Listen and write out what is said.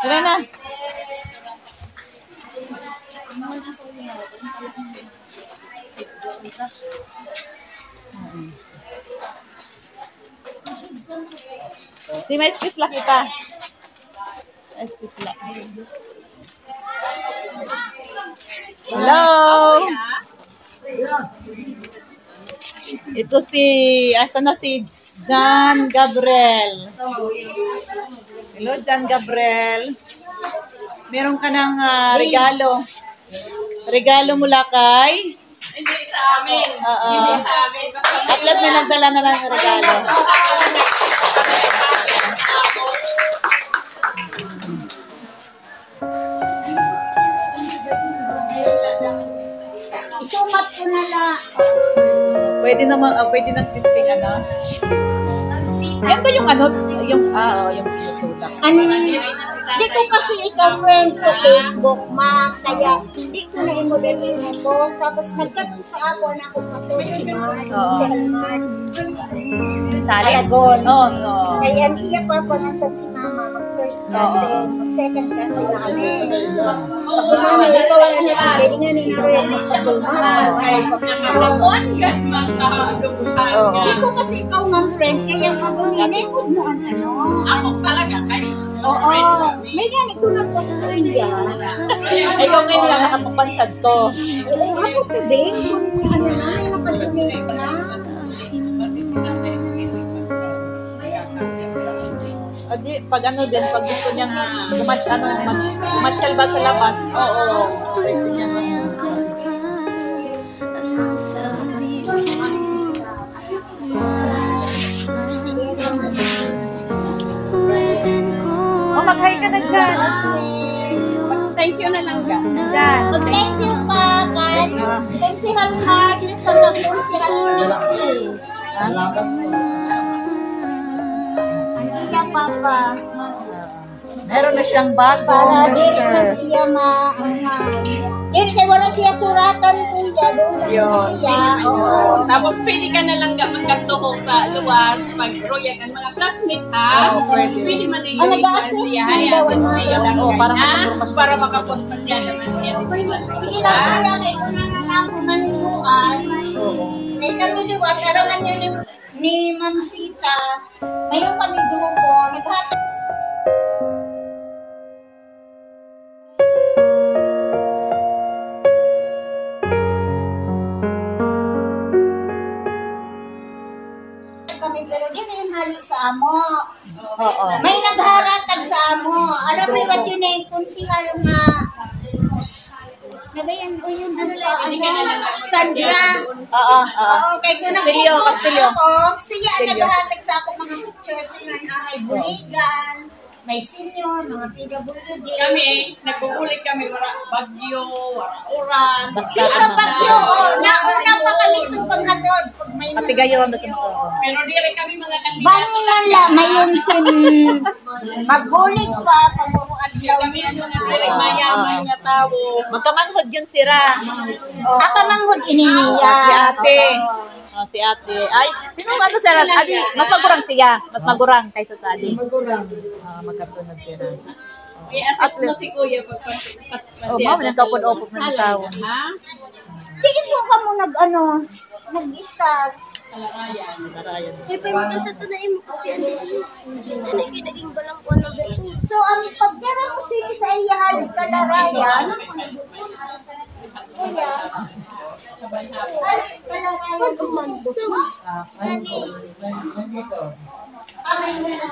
Tara na. Di may space lang kita. Space lang. Hello. Ito si, asa na si John Gabriel. Hello, John Gabriel. Meron ka ng regalo. Regalo mula kay? Hindi sa amin. Hindi sa amin. At last may nagdala na lang ng regalo. Isumat ko na lang. Pwede naman, pwede na twisting ano. Yan ba yung ano, yung product? Di ko kasi ikaw friend sa Facebook, ma. Kaya hindi ko na i-model yung post. Tapos nagkat ko sa ako na akong patod si Mark. Si Almar. Sali? Aragon. Oo. Kaya iya pa pangasan si mama. Mag-first cousin. Mag-second cousin na kami. Pag kumana, ikaw ang anak. Pwede nga ni Naroyan magpasumat. Hindi ko kasi ikaw ng friend. Kaya pag-uninekod mo ang ano. Ako talaga kayo. Oo. May gani ko na to sa India. Ikaw ngayon lang nakapapansad to. Ako today, kung ano na, may nakadonate na. Adi, pag ano din, pag gusto niyang gumasyal ba sa labas? Oo. Gusto niya ba? Oh, mag-hi ka na dyan. Thank you na lang ka. Dyan. Mag-thank you pa, Kat. Kung si Halmar, sa lakon si Halmisti. Salamat po. Ang iya, Papa. Meron na siyang bag. Para di na siya maanghang. Hindi kay wala siya suratan, kuya. Doon lang Yun. siya. Oo. Tapos pwede ka na lang magkasuko sa luwas, mag-royak ang mga classmate ha. Oo, pwede. Pwede man na Ah, nag-a-assist man daw ang mga Oo, para makapunta siya naman siya. Sige lang, kuya. Kay kung na lang kung maniluan. Kay kami liwat, araman niya ni Ma'am Sita. Mayroon kami grupo. Naghatag. Kami pero di na yung hali sa amo. Oo. May nagharatag sa amo. Alam mo ba yun eh, konsihal nga. Nabayan o yun dun sa Sandra. Oo. Oo, kay ko Castillo, nag-post Castillo. ako. Siya ang naghahatag sa ako mga pictures. Yun ay buligan. May senior, mga PWD. Kami, nagbubulit kami, wala bagyo, wala uran. Basta Di sa Bagyo, nauna pa kami sumpang hatod. Pag may Katigayon na sa mga. Pero di rin kami mga kandidato. Bangin man lang, mayon sin magbulig pa, pamuruan daw. Kami ano na di rin mayaman nga tao. Magkamanghod yun sira. Akamanghod ininiya. Si ate. Oh, si ate. Ay, sino ano sira? Adi, mas magurang siya. Mas magurang kaysa sa adi. Magurang. Magkasunod sila. I-assist mo si Kuya pagpasya. Oh, ma'am, nagkapod-opog ng tao. Ha? Di po ka mo nag-start. Narayan. So, ang pagkara ko sini sa iya halik kalarayan, kuya, halik kalarayan umando. So, Nandito. amay mo na